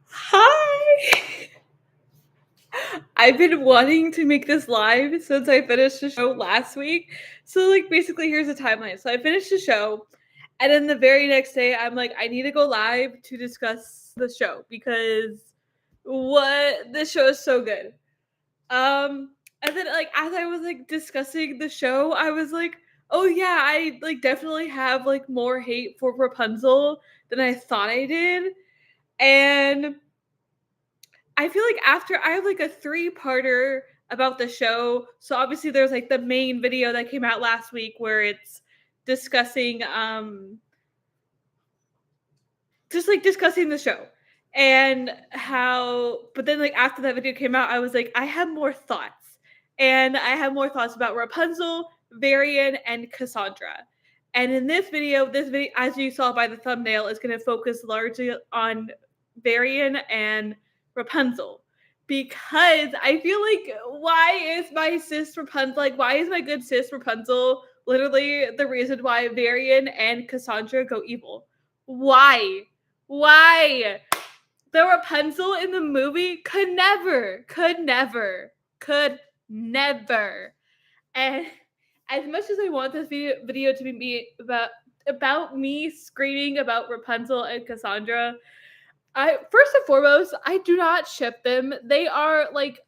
Hi. I've been wanting to make this live since I finished the show last week. So, like, basically, here's the timeline. So, I finished the show, and then the very next day, I'm like, I need to go live to discuss the show because what this show is so good. And then, like, as I was like discussing the show, I was like, oh yeah, I like definitely have like more hate for Rapunzel than I thought I did, and I feel like after I have like a three-parter about the show. So obviously there's like the main video that came out last week where it's discussing just like discussing the show and how, but then like after that video came out I was like I have more thoughts. And I have more thoughts about Rapunzel, Varian, and Cassandra. And in this video, as you saw by the thumbnail, is going to focus largely on Varian and Rapunzel. Because I feel like, why is my sis Rapunzel, like, why is my good sis Rapunzel literally the reason why Varian and Cassandra go evil? Why? Why? The Rapunzel in the movie could never. And as much as I want this video to be about me screaming about Rapunzel and Cassandra, I first and foremost, I do not ship them. They are like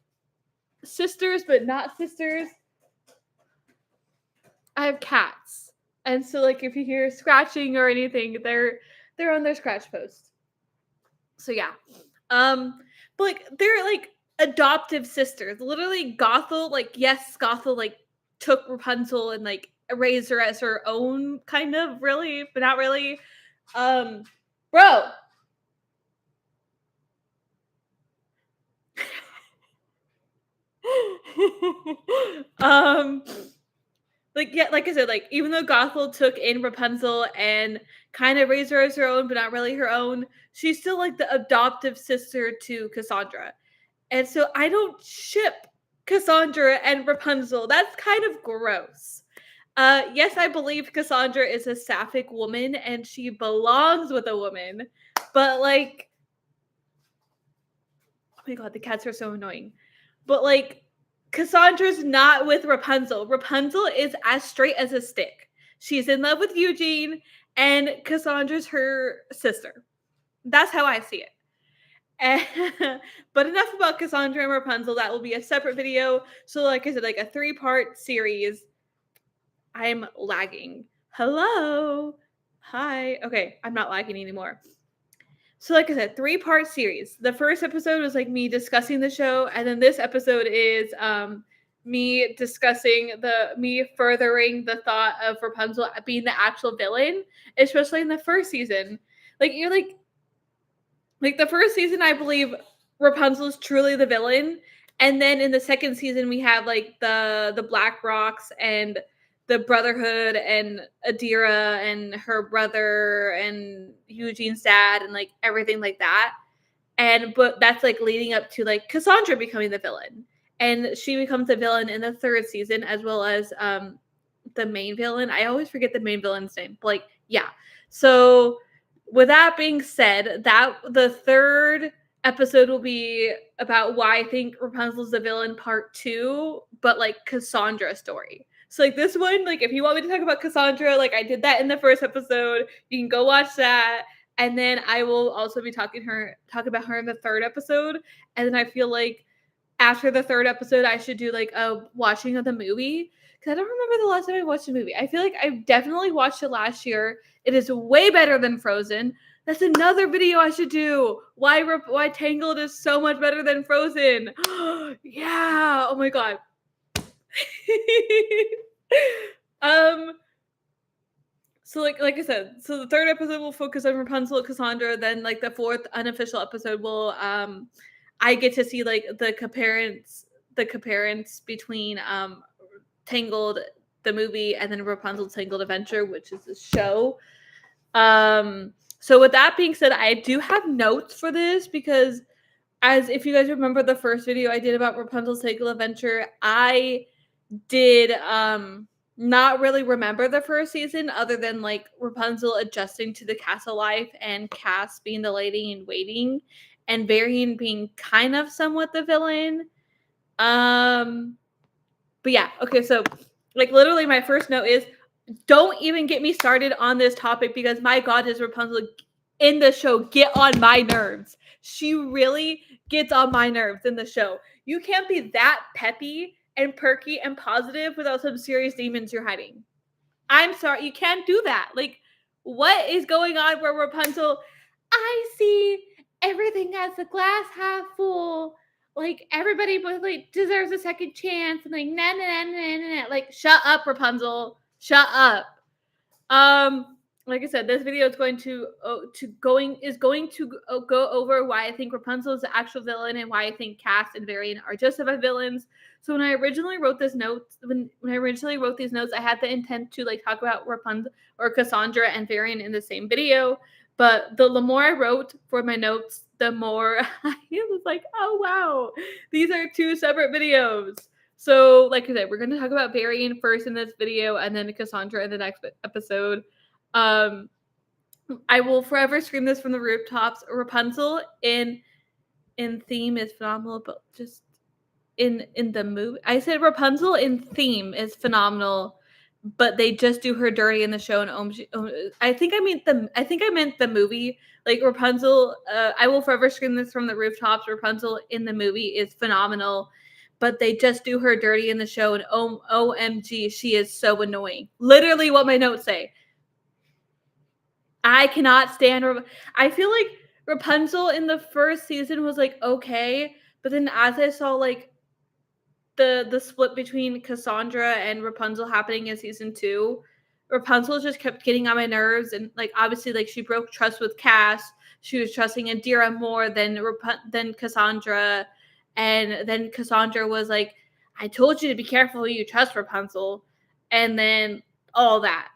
sisters, but not sisters. I have cats. And so like if you hear scratching or anything, they're on their scratch post. So yeah. But like they're like adoptive sisters. Literally Gothel, like yes, Gothel like took Rapunzel and like raised her as her own, kind of, really, but not really. Bro. um like yeah, like I said, like even though Gothel took in Rapunzel and kind of raised her as her own, but not really her own, she's still like the adoptive sister to Cassandra. And so I don't ship Cassandra and Rapunzel. That's kind of gross. Yes, I believe Cassandra is a sapphic woman and she belongs with a woman. But like, oh my god, the cats are so annoying. But like, Cassandra's not with Rapunzel. Rapunzel is as straight as a stick. She's in love with Eugene, and Cassandra's her sister. That's how I see it. But enough about Cassandra and Rapunzel. That will be a separate video. So, like I said, like a three-part series. I'm lagging. Hello. Hi. Okay, I'm not lagging anymore. So, like I said, three-part series. The first episode was like me discussing the show, and then this episode is me discussing me furthering the thought of Rapunzel being the actual villain, especially in the first season. Like you're like the first season, I believe Rapunzel is truly the villain, and then in the second season we have like the Black Rocks and the Brotherhood and Adira and her brother and Eugene's dad and like everything like that. And but that's like leading up to like Cassandra becoming the villain, and she becomes a villain in the third season as well as the main villain. I always forget the main villain's name. But like yeah, so with that being said, that the third episode will be about why I think Rapunzel's the villain part 2, but like Cassandra's story. So like this one, like if you want me to talk about Cassandra, like I did that in the first episode, you can go watch that. And then I will also be talk about her in the third episode. And then I feel like after the third episode, I should do like a watching of the movie. Because I don't remember the last time I watched a movie. I feel like I definitely watched it last year. It is way better than Frozen. That's another video I should do. Why Tangled is so much better than Frozen. Yeah. Oh my god. So like I said, so the third episode will focus on Rapunzel and Cassandra. Then like the fourth unofficial episode will I get to see like the comparance between Tangled the movie and then Rapunzel Tangled Adventure, which is the show. So with that being said, I do have notes for this because as if you guys remember the first video I did about Rapunzel's Tangled Adventure, I did not really remember the first season other than like Rapunzel adjusting to the castle life and Cass being the lady in waiting and Varian being kind of somewhat the villain. Um but yeah, okay, so like literally my first note is don't even get me started on this topic because my god, does Rapunzel in the show get on my nerves. She really gets on my nerves in the show. You can't be that peppy and perky and positive without some serious demons you're hiding. I'm sorry, you can't do that. Like, what is going on where Rapunzel, I see everything as a glass half full. Like, everybody like deserves a second chance. And like, nah, nah, nah, nah, nah, nah. Like, shut up, Rapunzel. Shut up. Like I said, this video is going to go over why I think Rapunzel is the actual villain and why I think Cass and Varian are justified villains. So when I originally wrote this notes, when I originally wrote these notes, I had the intent to like talk about Rapunzel or Cassandra and Varian in the same video. But the more I wrote for my notes, the more I was like, oh wow, these are two separate videos. So, like I said, we're going to talk about Varian first in this video and then Cassandra in the next episode. I will forever scream this from the rooftops. Rapunzel in theme is phenomenal, but just in the movie, I said Rapunzel in theme is phenomenal, but they just do her dirty in the show. And I think I meant the movie. Like Rapunzel, I will forever scream this from the rooftops. Rapunzel in the movie is phenomenal, but they just do her dirty in the show. And OMG, she is so annoying. Literally, what my notes say. I cannot stand. I feel like Rapunzel in the first season was like okay, but then as I saw like the split between Cassandra and Rapunzel happening in season 2, Rapunzel just kept getting on my nerves, and like obviously like she broke trust with Cass. She was trusting Indira more than Cassandra, and then Cassandra was like, "I told you to be careful who you trust, Rapunzel," and then all that.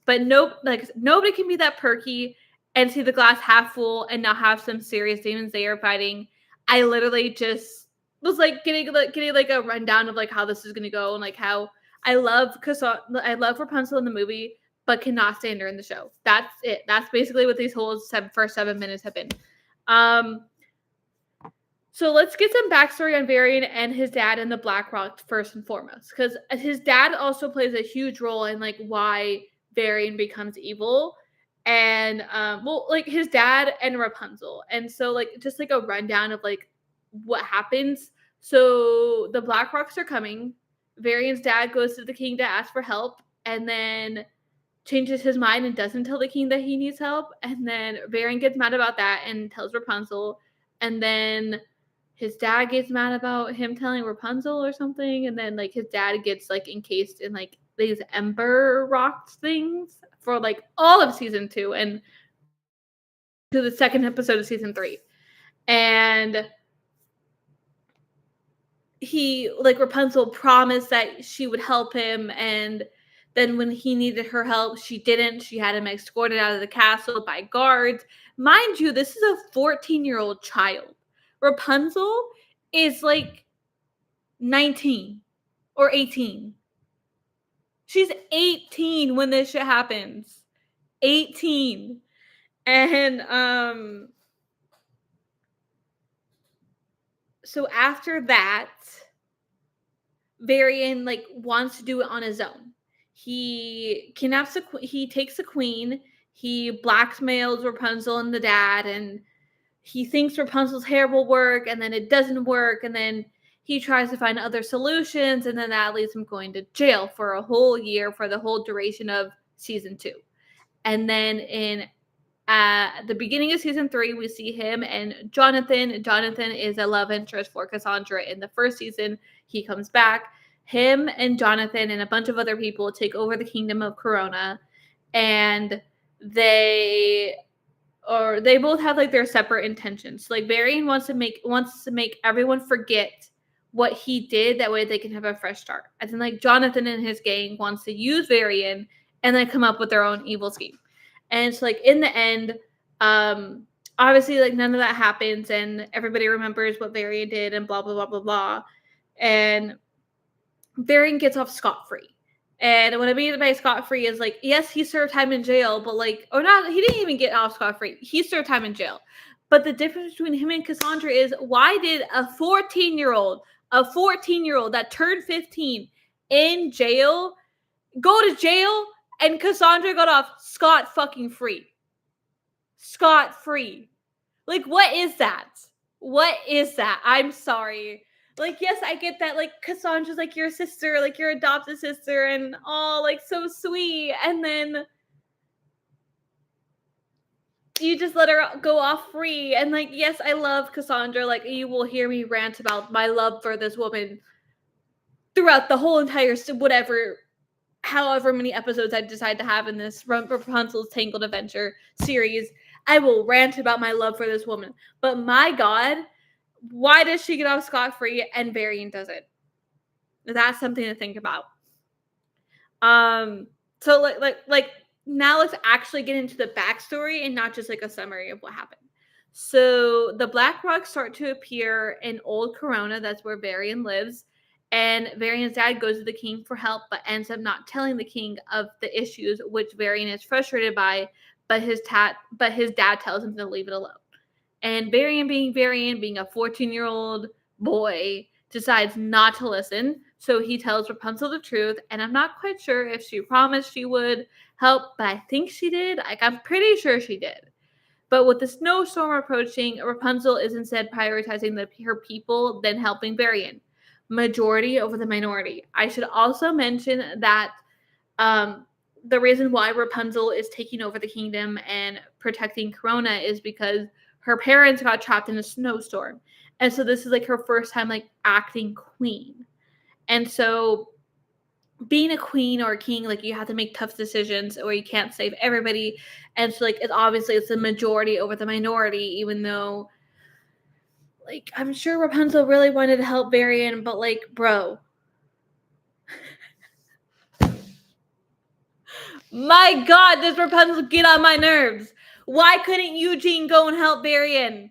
But nope, like nobody can be that perky and see the glass half full and not have some serious demons they are fighting. I literally just was like getting like a rundown of like how this is gonna go and like how I love Rapunzel in the movie, but cannot stand her in the show. That's it. That's basically what these whole first 7 minutes have been. Um, so let's get some backstory on Varian and his dad and the Black Rock first and foremost, because his dad also plays a huge role in like why Varian becomes evil, and well, like his dad and Rapunzel, and so like just like a rundown of like what happens. So the Black Rocks are coming. Varian's dad goes to the king to ask for help, and then changes his mind and doesn't tell the king that he needs help, and then Varian gets mad about that and tells Rapunzel, and then his dad gets mad about him telling Rapunzel or something, and then like his dad gets like encased in like these ember rocks things for like all of season 2 and to the second episode of season 3. And he like Rapunzel promised that she would help him, and then when he needed her help, she didn't. She had him escorted out of the castle by guards. Mind you, this is a 14-year-old child. Rapunzel is like 19 or 18. She's 18 when this shit happens. 18. And so after that, Varian like wants to do it on his own. He kidnaps he takes the queen, he blackmails Rapunzel and the dad, and he thinks Rapunzel's hair will work, and then it doesn't work, and then he tries to find other solutions, and then that leads him going to jail for a whole year for the whole duration of season 2. And then in at the beginning of season 3, we see him and Jonathan. Jonathan is a love interest for Cassandra in the first season. He comes back. Him and Jonathan and a bunch of other people take over the kingdom of Corona, and they both have like their separate intentions. Like Varian wants to make everyone forget what he did. That way they can have a fresh start. And then like Jonathan and his gang wants to use Varian and then come up with their own evil scheme. And it's like in the end, obviously like none of that happens, and everybody remembers what Varian did and blah blah blah blah blah. And Varian gets off scot-free. And what I mean by scot-free is like, yes, he served time in jail, but like, or not, he didn't even get off scot-free. He served time in jail. But the difference between him and Cassandra is, why did a 14-year-old that turned 15 in jail go to jail, and Cassandra got off scot fucking free? Scot free. Like, what is that? What is that? I'm sorry. Like, yes, I get that. Like, Cassandra's like your sister, like your adopted sister, and all like so sweet. And then you just let her go off free. And like, yes, I love Cassandra. Like, you will hear me rant about my love for this woman throughout the whole entire whatever, however many episodes I decide to have in this Rapunzel's Tangled Adventure series. I will rant about my love for this woman. But my God, why does she get off scot-free and Varian doesn't? That's something to think about. So like now let's actually get into the backstory and not just like a summary of what happened. So the Black Rocks start to appear in Old Corona. That's where Varian lives. And Varian's dad goes to the king for help, but ends up not telling the king of the issues, which Varian is frustrated by. But his dad tells him to leave it alone. And Varian, being a 14-year-old boy, decides not to listen. So he tells Rapunzel the truth. And I'm not quite sure if she promised she would help, but I think she did. Like, I'm pretty sure she did. But with the snowstorm approaching, Rapunzel is instead prioritizing her people than helping Varian. Majority over the minority. I should also mention that the reason why Rapunzel is taking over the kingdom and protecting Corona is because her parents got trapped in a snowstorm. And so this is like her first time like acting queen. And so being a queen or a king, like you have to make tough decisions or you can't save everybody. And so like it's the majority over the minority, even though like I'm sure Rapunzel really wanted to help Varian, but like, bro. My God, does Rapunzel get on my nerves? Why couldn't Eugene go and help Varian?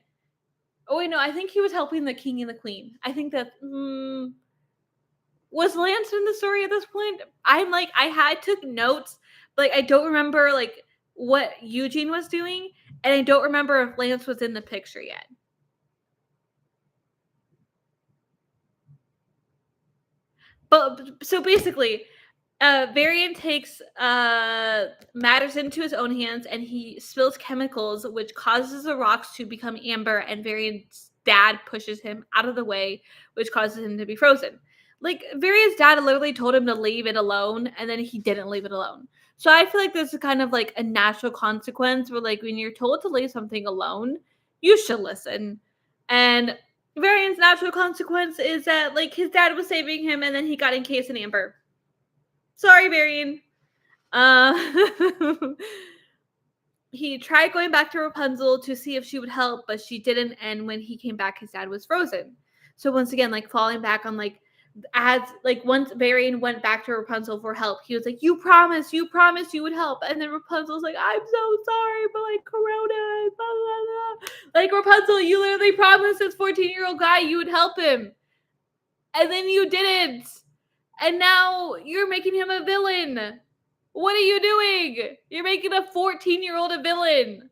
Oh wait, no, I think he was helping the king and the queen. I think that was Lance in the story at this point? I took notes, but like I don't remember like what Eugene was doing, and I don't remember if Lance was in the picture yet. But so basically, Varian takes matters into his own hands, and he spills chemicals, which causes the rocks to become amber, and Varian's dad pushes him out of the way, which causes him to be frozen. Like, Varian's dad literally told him to leave it alone, and then he didn't leave it alone. So I feel like this is kind of like a natural consequence where, like, when you're told to leave something alone, you should listen. And Varian's natural consequence is that, like, his dad was saving him, and then he got encased in amber. Sorry, Varian. He tried going back to Rapunzel to see if she would help, but she didn't. And when he came back, his dad was frozen. So once again, like falling back on like as like once Varian went back to Rapunzel for help, he was like, you promised you would help. And then Rapunzel's like, I'm so sorry, but like Corona, blah, blah, blah. Like, Rapunzel, you literally promised this 14-year-old guy you would help him. And then you didn't. And now you're making him a villain. What are you doing? You're making a 14-year-old a villain.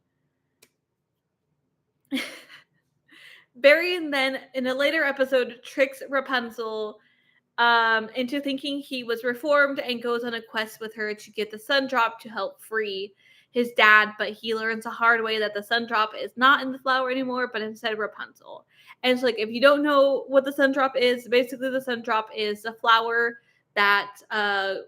Varian then, in a later episode, tricks Rapunzel into thinking he was reformed and goes on a quest with her to get the sun drop to help free his dad, but he learns the hard way that the sun drop is not in the flower anymore, but instead Rapunzel. And so, like, if you don't know what the sun drop is, basically the sun drop is the flower that,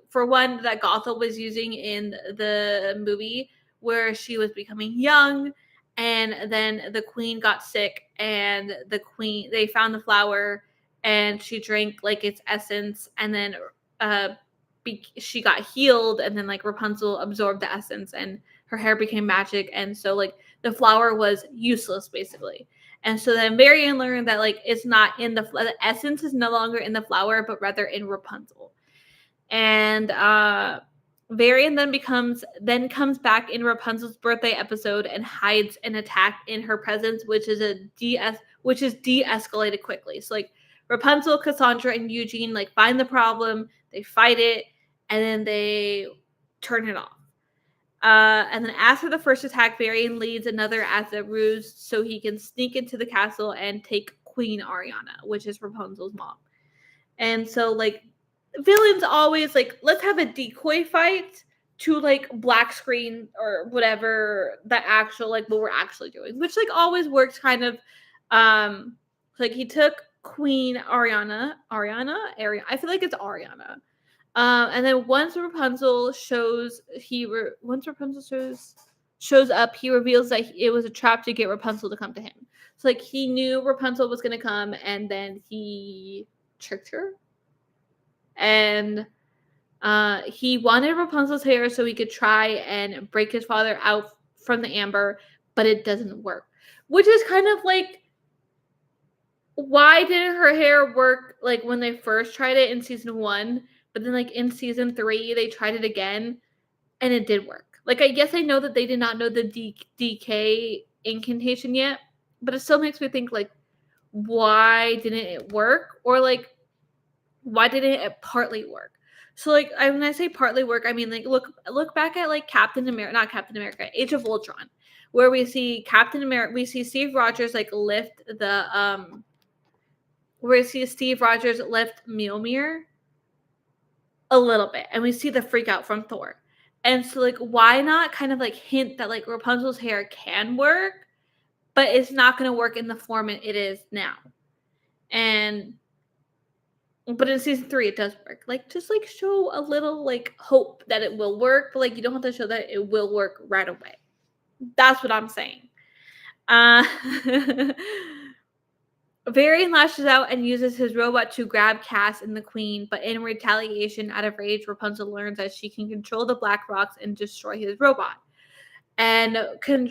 for one, that Gothel was using in the movie where she was becoming young, and then the queen got sick, and they found the flower, and she drank like its essence, and then she got healed, and then like Rapunzel absorbed the essence, and her hair became magic, and so like the flower was useless basically. And so then Varian learned that like it's not in the essence is no longer in the flower, but rather in Rapunzel. And Varian then comes back in Rapunzel's birthday episode and hides an attack in her presence, which is de-escalated quickly. So like Rapunzel, Cassandra, and Eugene like find the problem, they fight it, and then they turn it off. And then after the first attack, Varian leads another as a ruse so he can sneak into the castle and take Queen Ariana, which is Rapunzel's mom. And so, like, villains always, like, let's have a decoy fight to, like, black screen or whatever the actual, like, what we're actually doing, which, like, always works kind of, like, he took Queen Ariana, I feel like it's Ariana. And then once Rapunzel shows shows up, he reveals that it was a trap to get Rapunzel to come to him. So like he knew Rapunzel was gonna come, and then he tricked her. And he wanted Rapunzel's hair so he could try and break his father out from the amber, but it doesn't work. Which is kind of like, why didn't her hair work like when they first tried it in season 1, but then like in season 3 they tried it again and it did work. Like, I guess I know that they did not know the DK incantation yet, but it still makes me think, like, why didn't it work? Or like, why didn't it partly work? So like, when I say partly work, I mean like look back at like not Captain America, Age of Ultron, where we see we see Steve Rogers like lift the where we see Steve Rogers lift Mjolnir a little bit, and we see the freak out from Thor. And so, like, why not kind of like hint that like Rapunzel's hair can work, but it's not going to work in the form it is now. But in season 3, it does work. Like, just like show a little like hope that it will work, but like you don't have to show that it will work right away. That's what I'm saying. Varian lashes out and uses his robot to grab Cass and the Queen, but in retaliation, out of rage, Rapunzel learns that she can control the Black Rocks and destroy his robot. And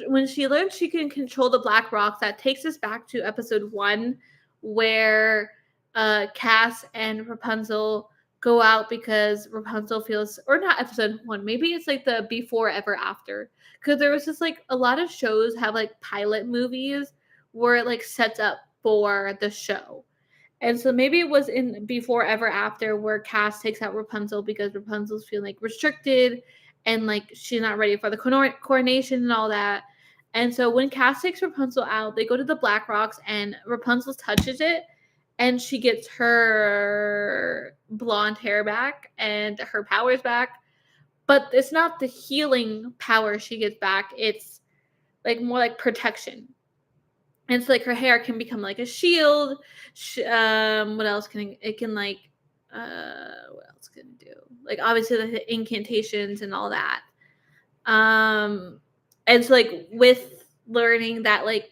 when she learns she can control the Black Rocks, that takes us back to episode 1, where Cass and Rapunzel go out because Rapunzel feels, or not episode 1, maybe it's like the before ever after, because there was just like a lot of shows have like pilot movies where it like sets up for the show. And so maybe it was in Before Ever After where Cass takes out Rapunzel because Rapunzel's feeling like restricted and like she's not ready for the coronation and all that. And so when Cass takes Rapunzel out, they go to the Black Rocks and Rapunzel touches it and she gets her blonde hair back and her powers back. But it's not the healing power she gets back. It's like more like protection. And it's like her hair can become like a shield. What else can it can like? What else can it do? Like obviously the incantations and all that. And so like with learning that like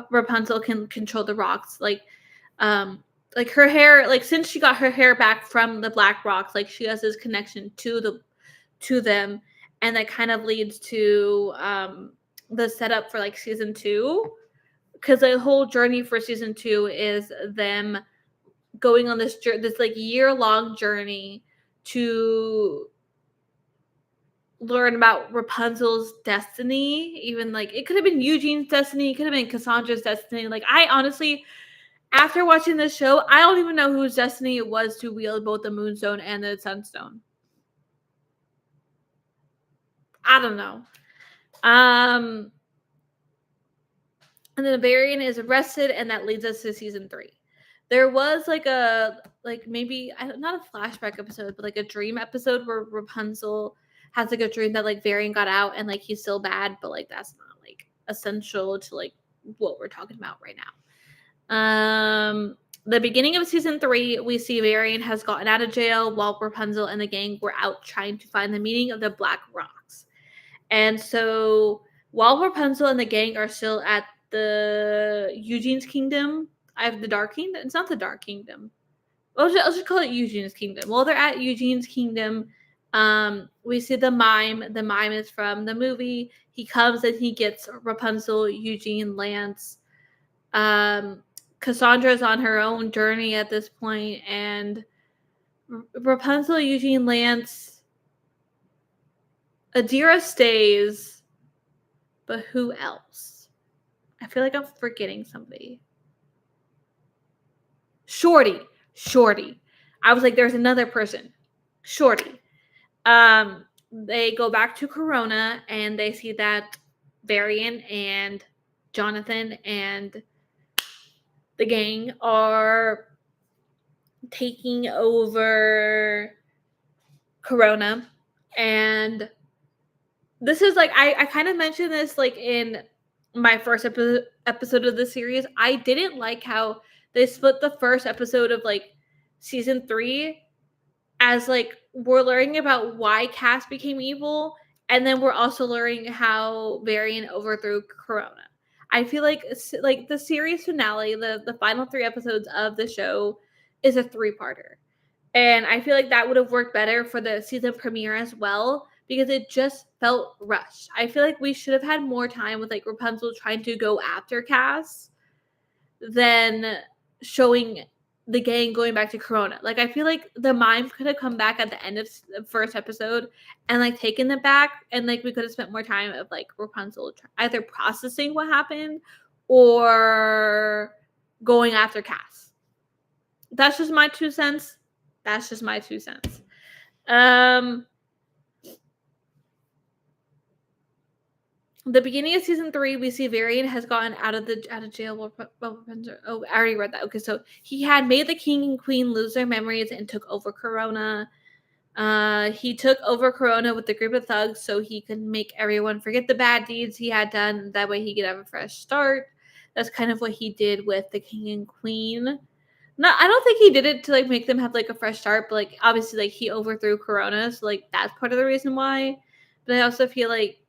Rapunzel can control the rocks, like her hair, like since she got her hair back from the Black Rocks, like she has this connection to them, and that kind of leads to the setup for like season 2. Because the whole journey for season 2 is them going on this like year-long journey to learn about Rapunzel's destiny. Even like it could have been Eugene's destiny, it could have been Cassandra's destiny. Like I honestly, after watching this show, I don't even know whose destiny it was to wield both the Moonstone and the Sunstone. I don't know. And then Varian is arrested, and that leads us to season 3. There was like maybe not a flashback episode, but like a dream episode where Rapunzel has like a dream that like Varian got out and like he's still bad, but like that's not like essential to like what we're talking about right now. The beginning of season 3, we see Varian has gotten out of jail while Rapunzel and the gang were out trying to find the meaning of the Black Rocks. And so while Rapunzel and the gang are still at the Eugene's kingdom, I have the Dark Kingdom. It's not the Dark Kingdom. I'll just call it Eugene's kingdom. While they're at Eugene's kingdom, we see the mime. The mime is from the movie. He comes and he gets Rapunzel, Eugene, Lance. Cassandra's on her own journey at this point, and Rapunzel, Eugene, Lance. Adira stays, but who else? I feel like I'm forgetting somebody. Shorty. I was like, there's another person. Shorty. They go back to Corona and they see that Varian and Jonathan and the gang are taking over Corona. And this is like I kind of mentioned this like in my first episode of the series. I didn't like how they split the first episode of like season 3 as like we're learning about why Cass became evil, and then we're also learning how Varian overthrew Corona. I feel like the series finale, the final 3 episodes of the show, is a 3-parter, and I feel like that would have worked better for the season premiere as well because it just felt rushed. I feel like we should have had more time with like Rapunzel trying to go after Cass than showing the gang going back to Corona. Like, I feel like the mime could have come back at the end of the first episode and like taken them back, and like we could have spent more time of like Rapunzel either processing what happened or going after Cass. That's just my 2 cents. That's just my 2 cents. The beginning of season 3, we see Varian has gotten out of jail. Oh, I already read that. Okay, so he had made the king and queen lose their memories and took over Corona. He took over Corona with a group of thugs so he could make everyone forget the bad deeds he had done. That way he could have a fresh start. That's kind of what he did with the king and queen. No, I don't think he did it to like make them have like a fresh start, but like obviously like he overthrew Corona, so like that's part of the reason why. But I also feel like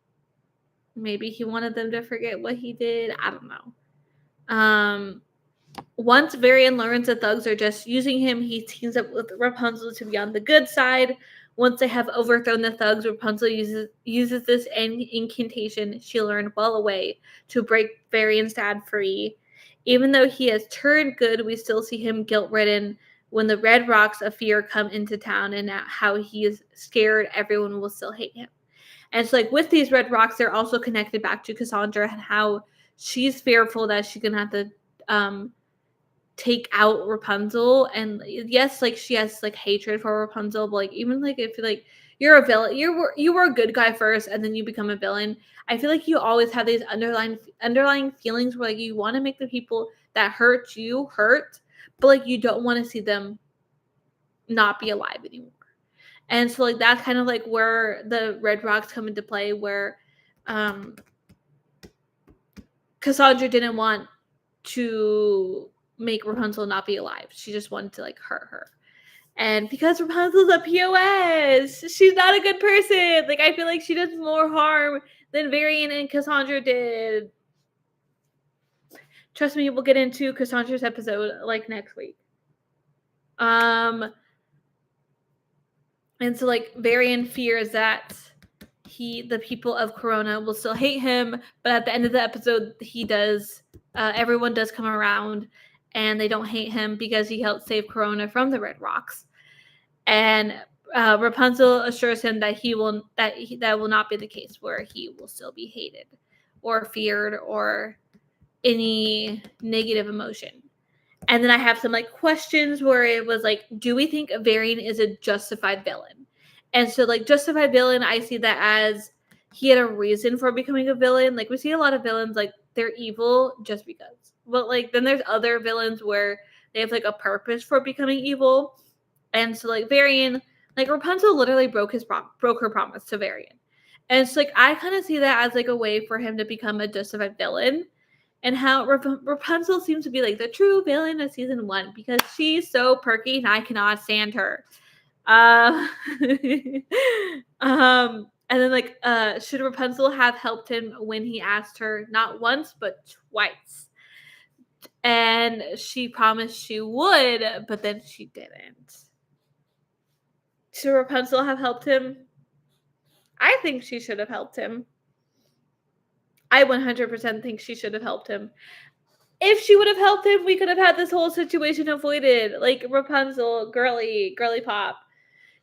maybe he wanted them to forget what he did. I don't know. Once Varian learns the thugs are just using him, he teams up with Rapunzel to be on the good side. Once they have overthrown the thugs, Rapunzel uses this incantation she learned well away to break Varian's dad free. Even though he has turned good, we still see him guilt-ridden when the red rocks of fear come into town, and how he is scared everyone will still hate him. And so, like, with these red rocks, they're also connected back to Cassandra and how she's fearful that she's gonna have to take out Rapunzel. And yes, like she has like hatred for Rapunzel, but like even like if like you're a villain, you were a good guy first, and then you become a villain. I feel like you always have these underlying feelings where like you want to make the people that hurt you hurt, but like you don't want to see them not be alive anymore. And so like that's kind of like where the red rocks come into play, where Cassandra didn't want to make Rapunzel not be alive. She just wanted to like hurt her. And because Rapunzel's a POS, she's not a good person. Like I feel like she does more harm than Varian and Cassandra did. Trust me, we'll get into Cassandra's episode like next week. And so like Varian fears that the people of Corona will still hate him, but at the end of the episode, he does. Everyone does come around, and they don't hate him because he helped save Corona from the Red Rocks. And Rapunzel assures him that that will not be the case, where he will still be hated, or feared, or any negative emotion. And then I have some like questions where it was like, do we think Varian is a justified villain? And so like justified villain, I see that as he had a reason for becoming a villain. Like we see a lot of villains like they're evil just because. But like then there's other villains where they have like a purpose for becoming evil. And so like Varian, like Rapunzel literally broke her promise to Varian. And it's like I kind of see that as like a way for him to become a justified villain. And how Rapunzel seems to be like the true villain of season 1 because she's so perky and I cannot stand her. And then like should Rapunzel have helped him when he asked her not once but twice? And she promised she would, but then she didn't. Should Rapunzel have helped him? I think she should have helped him. I 100% think she should have helped him. If she would have helped him, we could have had this whole situation avoided. Like Rapunzel, girly pop.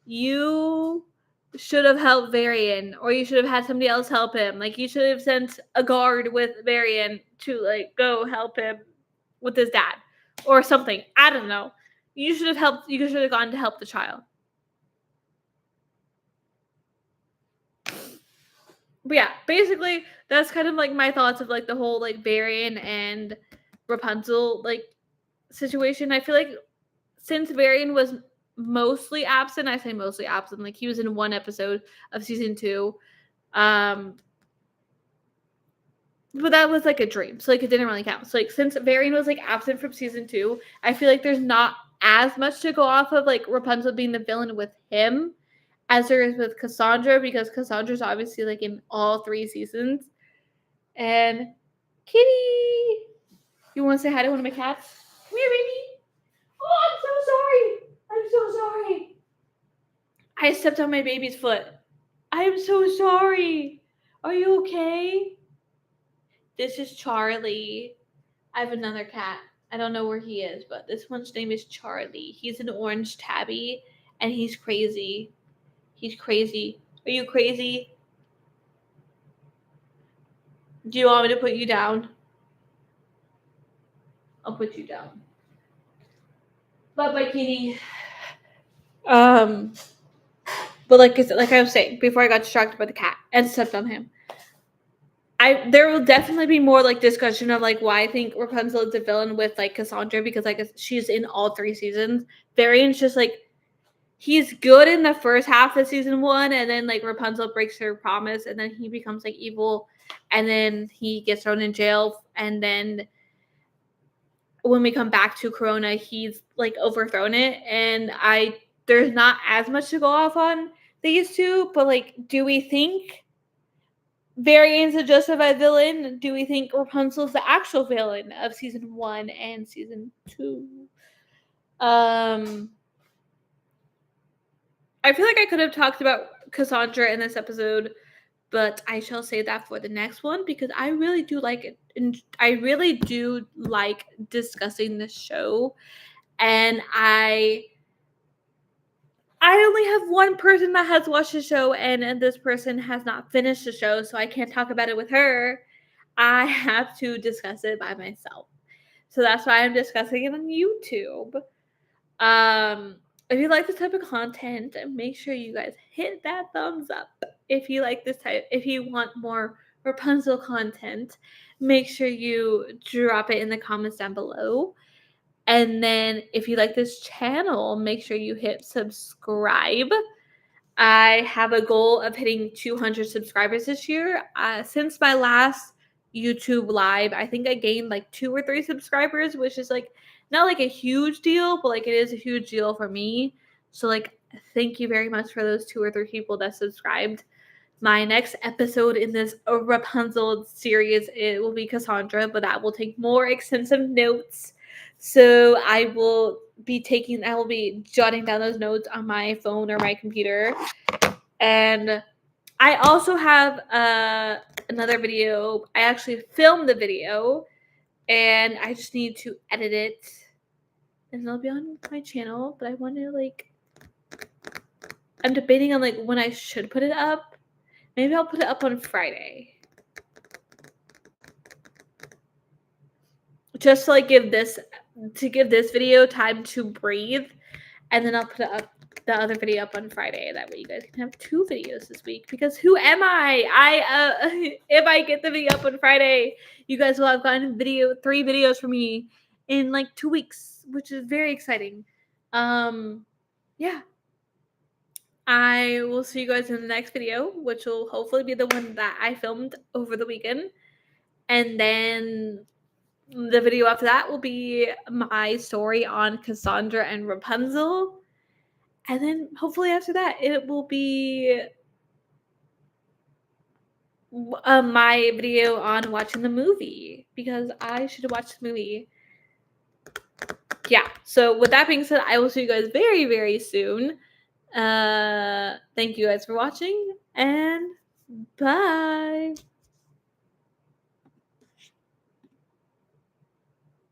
You should have helped Varian, or you should have had somebody else help him. Like you should have sent a guard with Varian to like go help him with his dad or something. I don't know. You should have helped. You should have gone to help the child. But yeah, basically that's kind of like my thoughts of like the whole like Varian and Rapunzel like situation. I feel like since Varian was mostly absent, I say mostly absent, like he was in one episode of season 2. But that was like a dream, so like it didn't really count. So like since Varian was like absent from season 2, I feel like there's not as much to go off of like Rapunzel being the villain with him as there is with Cassandra, because Cassandra's obviously like in all 3 seasons. And Kitty, you want to say hi to one of my cats? Come here, baby. Oh, I'm so sorry. I'm so sorry. I stepped on my baby's foot. I am so sorry. Are you okay? This is Charlie. I have another cat. I don't know where he is, but this one's name is Charlie. He's an orange tabby, and he's crazy. He's crazy. Are you crazy? Do you want me to put you down? I'll put you down. Bye-bye, kitty. But like I was saying before, I got distracted by the cat and stepped on him. There will definitely be more like discussion of like why I think Rapunzel is a villain with like Cassandra, because like she's in all 3 seasons. Varian's just like he's good in the first half of season 1, and then like Rapunzel breaks her promise, and then he becomes like evil, and then he gets thrown in jail, and then when we come back to Corona, he's like overthrown it, and there's not as much to go off on these two, but like, do we think Varian's a justified villain? Do we think Rapunzel's the actual villain of season 1 and season 2? I feel like I could have talked about Cassandra in this episode, but I shall say that for the next one, because I really do like it, and I really do like discussing this show. And I only have one person that has watched the show, and this person has not finished the show, so I can't talk about it with her. I have to discuss it by myself. So that's why I'm discussing it on YouTube. If you like this type of content, make sure you guys hit that thumbs up. If you like this type, if you want more Rapunzel content, make sure you drop it in the comments down below. And then if you like this channel, make sure you hit subscribe. I have a goal of hitting 200 subscribers this year. Since my last YouTube live, I think I gained like 2 or 3 subscribers, which is like not like a huge deal, but like it is a huge deal for me. So like, thank you very much for those 2 or 3 people that subscribed. My next episode in this Rapunzel series, it will be Cassandra, but that will take more extensive notes. So I will be jotting down those notes on my phone or my computer. And I also have another video. I actually filmed the video, and I just need to edit it, and it'll be on my channel. But I want to I'm debating on like when I should put it up. Maybe I'll put it up on Friday, just to like give this video time to breathe, and then I'll put the other video up on Friday. That way you guys can have 2 videos this week, because who am I? If I get the video up on Friday, you guys will have gotten 3 videos from me in like 2 weeks, which is very exciting. Yeah. I will see you guys in the next video, which will hopefully be the one that I filmed over the weekend. And then the video after that will be my story on Cassandra and Rapunzel. And then hopefully after that, it will be my video on watching the movie, because I should watch the movie. Yeah. So with that being said, I will see you guys very, very soon. Thank you guys for watching, and bye.